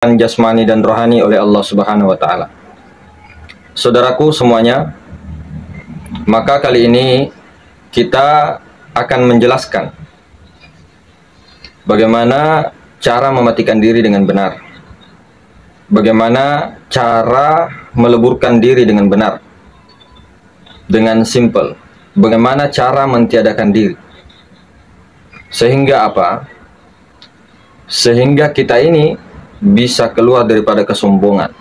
jasmani dan rohani oleh Allah Subhanahu wa taala. Saudaraku semuanya, maka kali ini kita akan menjelaskan bagaimana cara mematikan diri dengan benar. Bagaimana cara meleburkan diri dengan benar. Dengan simple. Bagaimana cara mentiadakan diri. Sehingga apa? Sehingga kita ini bisa keluar daripada kesombongan,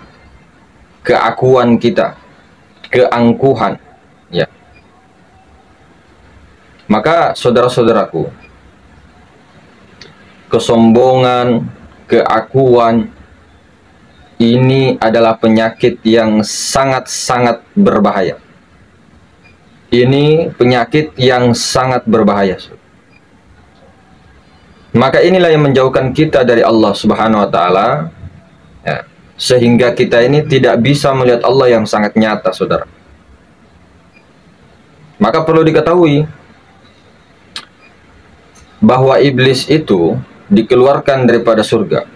keakuan kita, keangkuhan, ya. Maka saudara-saudaraku, kesombongan, keakuan ini adalah penyakit yang sangat-sangat berbahaya. Ini penyakit yang sangat berbahaya. Maka inilah yang menjauhkan kita dari Allah Subhanahu wa taala, ya, sehingga kita ini tidak bisa melihat Allah yang sangat nyata, saudara. Maka perlu diketahui bahwa iblis itu dikeluarkan daripada surga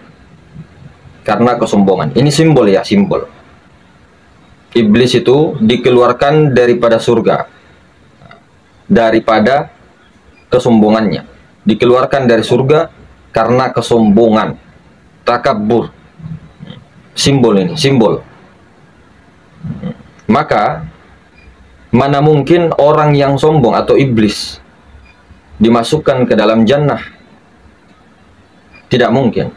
karena kesombongan. Ini simbol, ya, simbol. Iblis itu dikeluarkan daripada surga daripada kesombongannya. Dikeluarkan dari surga karena kesombongan, takabur. Simbol ini, simbol. Maka mana mungkin orang yang sombong atau iblis dimasukkan ke dalam jannah? Tidak mungkin.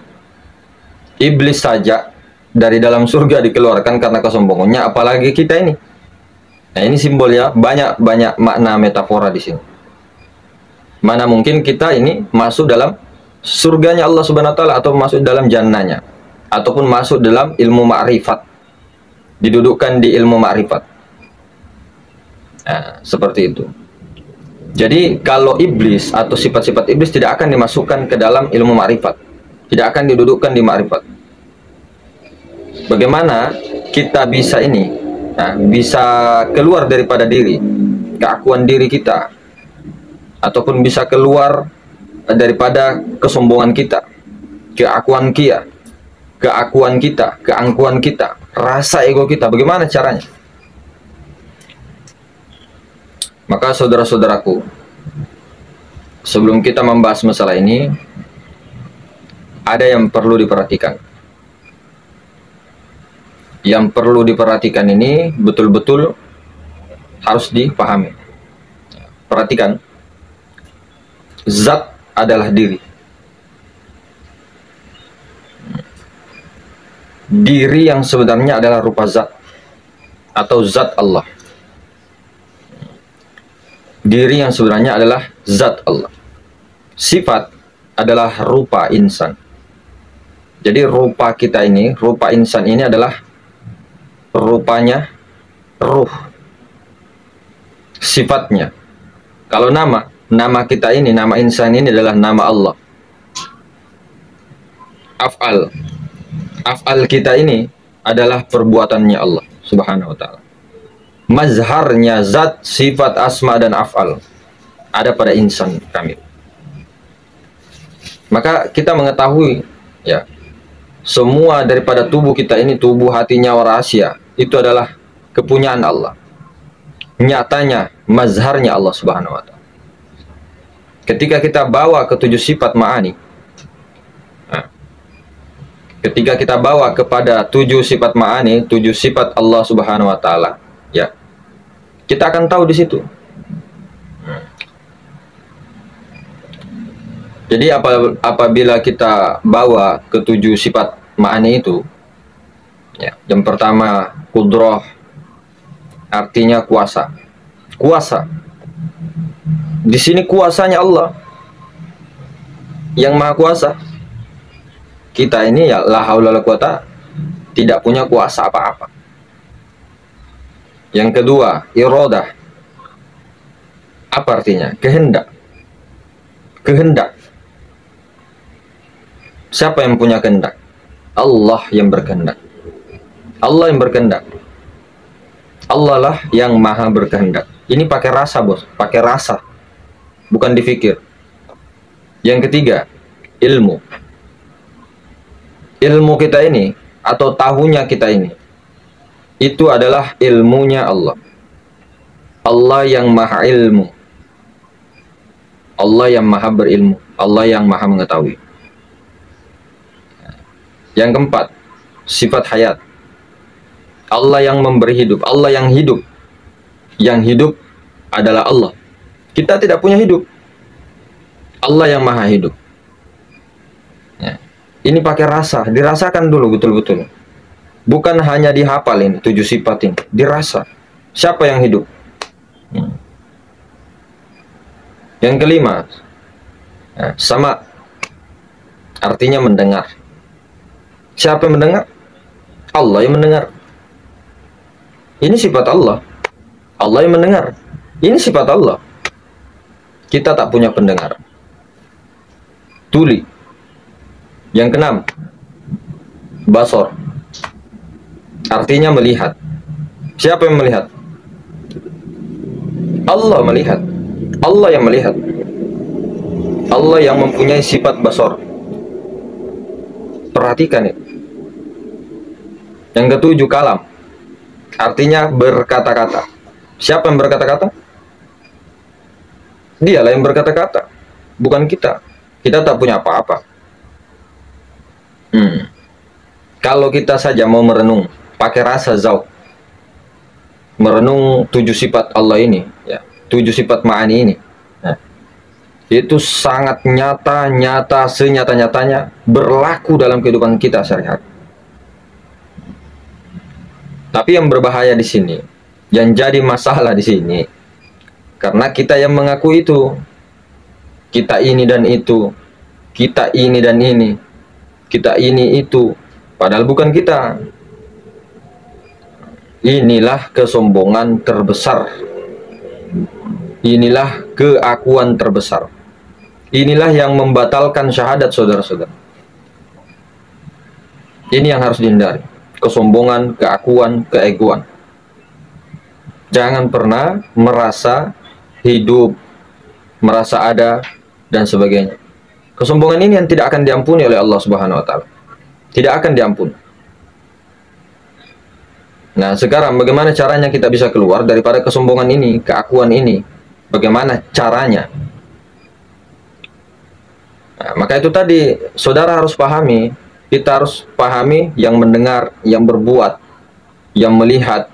Iblis saja dari dalam surga dikeluarkan karena kesombongannya, apalagi kita ini. Nah, ini simbol, ya, banyak makna metafora di sini. Mana mungkin kita ini masuk dalam surganya Allah Subhanahu wa taala, atau masuk dalam jannahnya, ataupun masuk dalam ilmu ma'rifat, didudukkan di ilmu ma'rifat. Nah, seperti itu. Jadi kalau iblis atau sifat-sifat iblis tidak akan dimasukkan ke dalam ilmu ma'rifat, tidak akan didudukkan di ma'rifat. Bagaimana kita bisa ini, nah, bisa keluar daripada diri, keakuan diri kita, ataupun bisa keluar daripada kesombongan kita, keakuan kita, keangkuhan kita, rasa ego kita. Bagaimana caranya? Maka saudara-saudaraku, sebelum kita membahas masalah ini, ada yang perlu diperhatikan. Yang perlu diperhatikan ini betul-betul harus dipahami. Perhatikan. Zat adalah diri. Diri yang sebenarnya adalah rupa zat atau zat Allah. Diri yang sebenarnya adalah zat Allah. Sifat adalah rupa insan. Jadi rupa kita ini, rupa insan ini adalah rupanya ruh. Sifatnya. Kalau nama kita ini, nama insan ini adalah nama Allah. Af'al kita ini adalah perbuatannya Allah Subhanahu wa ta'ala. Mazharnya, zat, sifat, asma, dan af'al ada pada insan kami. Maka kita mengetahui, ya, semua daripada tubuh kita ini, tubuh, hati, nyawa, rahasia, itu adalah kepunyaan Allah. Nyatanya, mazharnya Allah Subhanahu wa ta'ala. Ketika kita bawa ke 7 sifat ma'ani, nah, ketika kita bawa kepada 7 sifat ma'ani, 7 sifat Allah Subhanahu wa ta'ala, ya, kita akan tahu di situ. Jadi apabila kita bawa ke 7 sifat ma'ani itu, ya, yang pertama kudrah, artinya kuasa. Kuasa. Di sini kuasanya Allah yang maha kuasa. Kita ini, ya, la haula wala quwata, tidak punya kuasa apa-apa. Yang kedua, iradah. Apa artinya? Kehendak. Kehendak. Siapa yang punya kehendak? Allah yang berkehendak. Allah yang berkehendak. Allah lah yang maha berkehendak. Ini pakai rasa, bos, pakai rasa, bukan dipikir. Yang ketiga, ilmu. ilmu kita ini atau tahunya kita ini itu adalah ilmunya Allah. Allah yang maha ilmu, Allah yang maha berilmu, Allah yang maha mengetahui. Yang keempat, sifat hayat. Allah yang memberi hidup, Allah yang hidup. Yang hidup adalah Allah. Kita tidak punya hidup. Allah yang maha hidup. Ya. Ini pakai rasa, dirasakan dulu betul-betul. Bukan hanya dihafal ini, 7 sifat ini. Dirasa. Siapa yang hidup? Yang kelima, sama. Artinya mendengar. Siapa yang mendengar? Allah yang mendengar. Ini sifat Allah. Allah yang mendengar. Ini sifat Allah. Kita tak punya pendengar. Tuli. Yang keenam, basor. Artinya melihat. Siapa yang melihat? Allah melihat. Allah yang melihat. Allah yang mempunyai sifat basor. Perhatikan itu. Yang ketujuh, kalam. Artinya berkata-kata. Siapa yang berkata-kata? Dialah yang berkata-kata, bukan kita. Kita tak punya apa-apa. Kalau kita saja mau merenung, pakai rasa zauq, merenung 7 sifat Allah ini, ya, 7 sifat ma'ani ini, nah, itu sangat nyata, senyata-nyatanya berlaku dalam kehidupan kita sehari-hari. Tapi yang berbahaya di sini, yang jadi masalah di sini, karena kita yang mengaku itu, kita ini dan itu, kita ini dan ini, kita ini itu, padahal bukan kita. Inilah kesombongan terbesar. Inilah keakuan terbesar. Inilah yang membatalkan syahadat, saudara-saudara. Ini yang harus dihindari. Kesombongan, keakuan, keegoan. Jangan pernah merasa hidup, merasa ada, dan sebagainya. Kesombongan ini yang tidak akan diampuni oleh Allah Subhanahu wa Ta'ala. Tidak akan diampuni. Nah, sekarang bagaimana caranya kita bisa keluar daripada kesombongan ini, keakuan ini? Bagaimana caranya? Nah, maka itu tadi, saudara harus pahami, kita harus pahami yang mendengar, yang berbuat, yang melihat,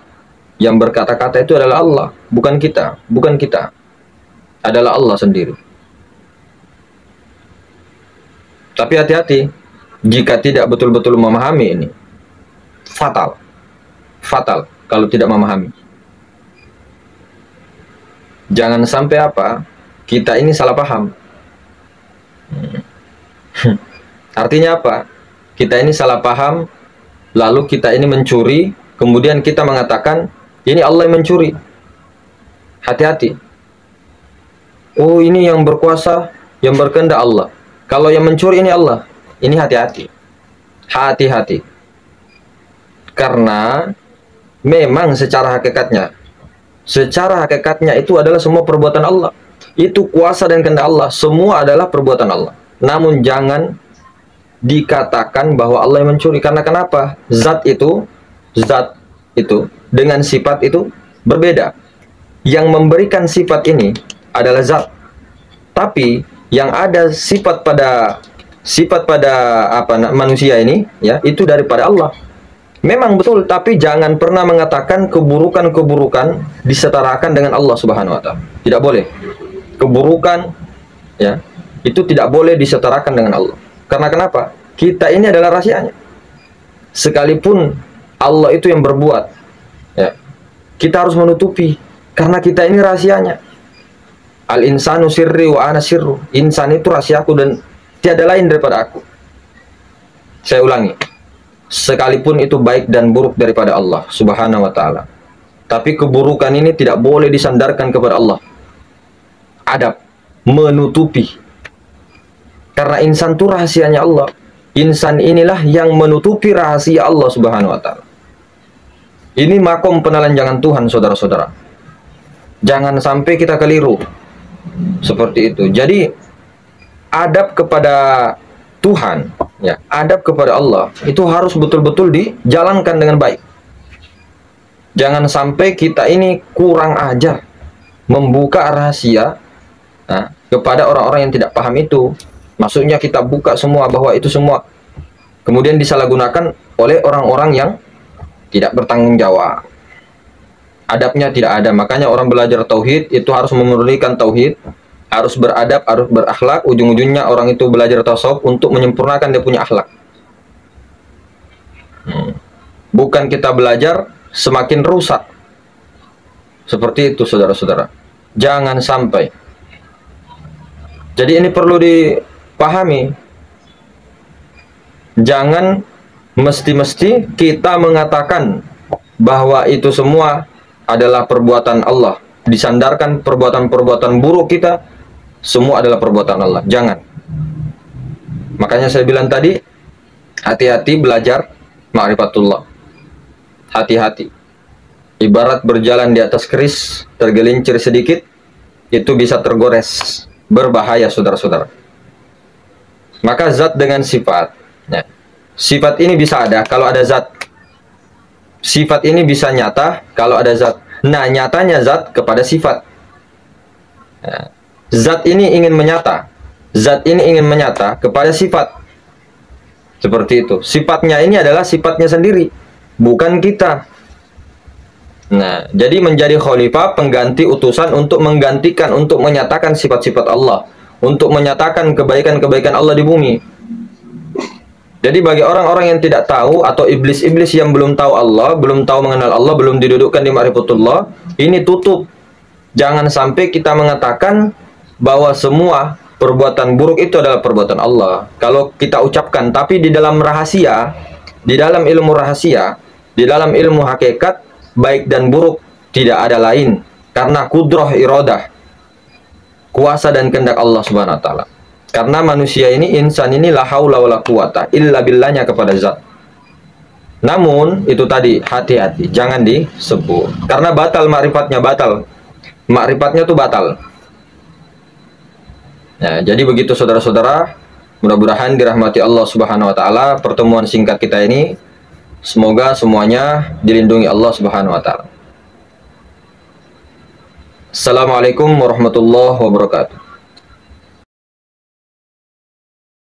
yang berkata-kata itu adalah Allah, bukan kita, bukan kita. Adalah Allah sendiri. Tapi hati-hati, jika tidak betul-betul memahami ini, fatal. Fatal kalau tidak memahami. Jangan sampai apa? Kita ini salah paham. Artinya apa? Kita ini salah paham, lalu kita ini mencuri, kemudian kita mengatakan, ini Allah yang mencuri. Hati-hati. Oh, ini yang berkuasa, yang berkehendak Allah. Kalau yang mencuri ini Allah. Ini hati-hati. Hati-hati. Karena memang secara hakikatnya itu adalah semua perbuatan Allah. Itu kuasa dan kehendak Allah. Semua adalah perbuatan Allah. Namun jangan dikatakan bahwa Allah yang mencuri. Karena kenapa? Zat itu dengan sifat itu berbeda. Yang memberikan sifat ini adalah zat. Tapi yang ada sifat pada manusia ini, ya, itu daripada Allah. Memang betul, tapi jangan pernah mengatakan keburukan-keburukan disetarakan dengan Allah Subhanahu wa Ta'ala. Tidak boleh. Keburukan, ya, itu tidak boleh disetarakan dengan Allah. Karena kenapa? Kita ini adalah rahasianya. Sekalipun Allah itu yang berbuat, ya, kita harus menutupi karena kita ini rahasianya. Al-insanu sirri wa ana sirru. Insan itu rahasiaku dan tiada lain daripada aku. Saya ulangi. Sekalipun itu baik dan buruk daripada Allah Subhanahu wa Ta'ala, tapi keburukan ini tidak boleh disandarkan kepada Allah. Adab, menutupi. Karena insan itu rahasianya Allah. Insan inilah yang menutupi rahasia Allah Subhanahu wa Ta'ala. Ini makom penelanjangan Tuhan, saudara-saudara. Jangan sampai kita keliru seperti itu. Jadi adab kepada Tuhan, ya, adab kepada Allah itu harus betul-betul dijalankan dengan baik. Jangan sampai kita ini kurang ajar membuka rahasia kepada orang-orang yang tidak paham itu. Maksudnya kita buka semua bahwa itu semua kemudian disalahgunakan oleh orang-orang yang tidak bertanggung jawab. Adabnya tidak ada. Makanya orang belajar tauhid itu harus memurnikan tauhid, harus beradab, harus berakhlak. Ujung-ujungnya orang itu belajar tasawuf untuk menyempurnakan dia punya akhlak. Bukan kita belajar semakin rusak. Seperti itu, saudara-saudara. Jangan sampai. Jadi ini perlu dipahami. Jangan mesti-mesti kita mengatakan bahwa itu semua adalah perbuatan Allah. Disandarkan perbuatan-perbuatan buruk kita, semua adalah perbuatan Allah. Jangan. Makanya saya bilang tadi, hati-hati belajar ma'rifatullah. Hati-hati. Ibarat berjalan di atas keris, tergelincir sedikit, itu bisa tergores. Berbahaya, saudara-saudara. Maka zat dengan sifat. Ya. Sifat ini bisa ada kalau ada zat. Sifat ini bisa nyata kalau ada zat. Nah, nyatanya zat kepada sifat. Ya. Zat ini ingin menyata. Zat ini ingin menyata kepada sifat. Seperti itu. Sifatnya ini adalah sifatnya sendiri, bukan kita. Nah, jadi menjadi khalifah, pengganti utusan untuk menggantikan, untuk menyatakan sifat-sifat Allah, untuk menyatakan kebaikan-kebaikan Allah di bumi. Jadi bagi orang-orang yang tidak tahu atau iblis-iblis yang belum tahu Allah, belum tahu mengenal Allah, belum didudukkan di ma'rifatullah, ini tutup. Jangan sampai kita mengatakan bahwa semua perbuatan buruk itu adalah perbuatan Allah. Kalau kita ucapkan, tapi di dalam rahasia, di dalam ilmu rahasia, di dalam ilmu hakikat, baik dan buruk tidak ada lain. Karena kudrah iradah, kuasa dan kehendak Allah Subhanahu wa taala. Karena manusia ini, insan ini la haula wala quwata illa billahnya kepada zat. Namun itu tadi, hati-hati, jangan disebut. Karena batal ma'rifatnya, batal. Ma'rifatnya itu batal. Ya, jadi begitu saudara-saudara. Mudah-mudahan dirahmati Allah Subhanahu wa taala pertemuan singkat kita ini. Semoga semuanya dilindungi Allah Subhanahu wa taala. Assalamualaikum warahmatullahi wabarakatuh.